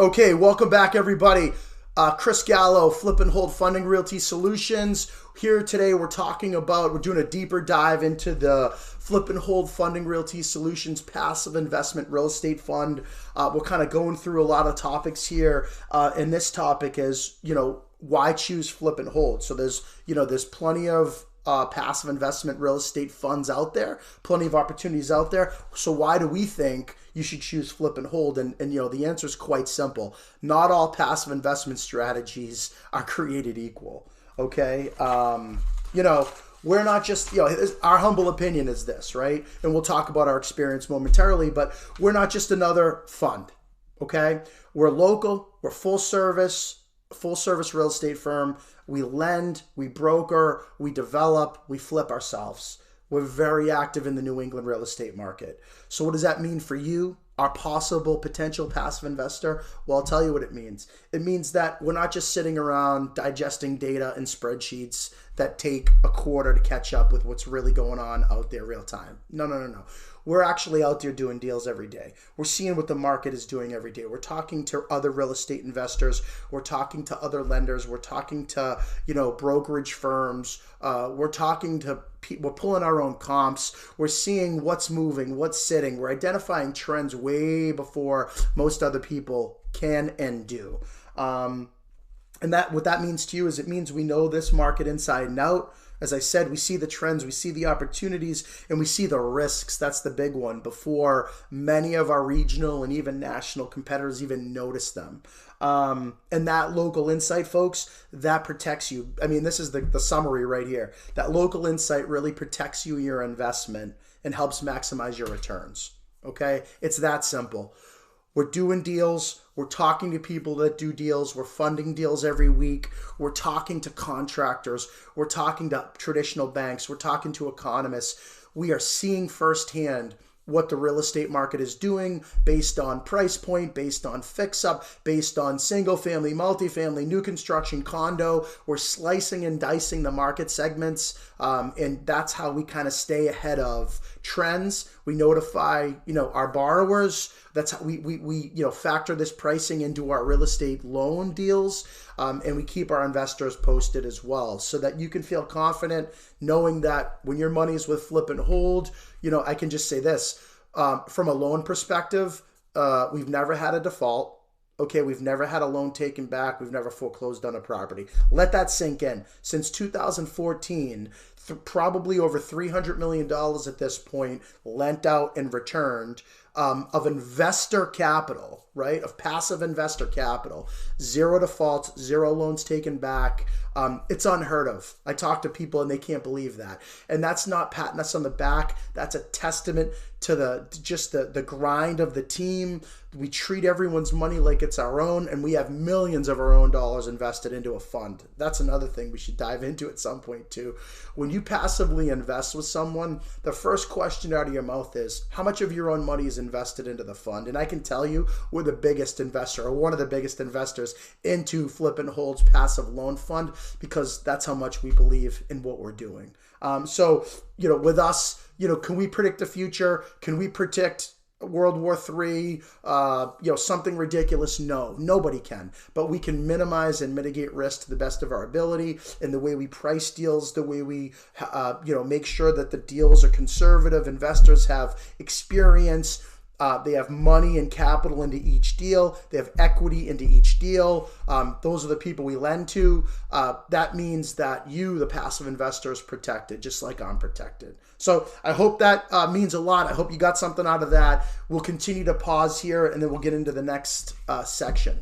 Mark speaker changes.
Speaker 1: Okay, welcome back, everybody. Chris Gallo, Flip and Hold Funding Realty Solutions. Here today, we're doing a deeper dive into the Flip and Hold Funding Realty Solutions Passive Investment Real Estate Fund. We're kind of going through a lot of topics here. And this topic is, why choose Flip and Hold? So there's plenty of passive investment real estate funds out there, plenty of opportunities out there. So why do we think you should choose Flip and Hold? And the answer is quite simple. Not all passive investment strategies are created equal. Okay. We're not just, our humble opinion is this, right? And we'll talk about our experience momentarily, but we're not just another fund. Okay. We're local, we're full service real estate firm. We lend, we broker, we develop, we flip ourselves. We're very active in the New England real estate market. So what does that mean for you, our potential passive investor? Well, I'll tell you what it means. It means that we're not just sitting around digesting data and spreadsheets that take a quarter to catch up with what's really going on out there real time. No. We're actually out there doing deals every day. We're seeing what the market is doing every day. We're talking to other real estate investors. We're talking to other lenders. We're talking to, brokerage firms. We're pulling our own comps. We're seeing what's moving, what's sitting. We're identifying trends way before most other people can and do. And what that means to you is it means we know this market inside and out. As I said, we see the trends, we see the opportunities, and we see the risks. That's the big one before many of our regional and even national competitors even notice them. And that local insight, folks, that protects you. I mean, this is the summary right here. That local insight really protects you, your investment, and helps maximize your returns. Okay? It's that simple. We're doing deals. We're talking to people that do deals. We're funding deals every week. We're talking to contractors. We're talking to traditional banks. We're talking to economists. We are seeing firsthand what the real estate market is doing based on price point, based on fix-up, based on single-family, multifamily, new construction, condo. We're slicing and dicing the market segments, and that's how we kind of stay ahead of trends. We notify, our borrowers. That's how we factor this pricing into our real estate loan deals, and we keep our investors posted as well, so that you can feel confident knowing that when your money is with Flip and Hold, I can just say this, from a loan perspective, we've never had a default. Okay, we've never had a loan taken back. We've never foreclosed on a property. Let that sink in. Since 2014, probably over $300 million at this point lent out and returned of investor capital, right? Of passive investor capital. Zero defaults, zero loans taken back. It's unheard of. I talk to people and they can't believe that. And that's not patting us on the back. That's a testament to the grind of the team. We treat everyone's money like it's our own, and we have millions of our own dollars invested into a fund. That's another thing we should dive into at some point too. When you passively invest with someone, the first question out of your mouth is, how much of your own money is invested into the fund? And I can tell you we're the biggest investor, or one of the biggest investors into Flip and Hold's passive loan fund, because that's how much we believe in what we're doing. So with us, can we predict the future? Can we predict World War III, something ridiculous? No, nobody can. But we can minimize and mitigate risk to the best of our ability in the way we price deals, the way we, make sure that the deals are conservative. Investors have experience. They have money and capital into each deal. They have equity into each deal. Those are the people we lend to. That means that you, the passive investor, is protected, just like I'm protected. So I hope that means a lot. I hope you got something out of that. We'll continue to pause here, and then we'll get into the next section.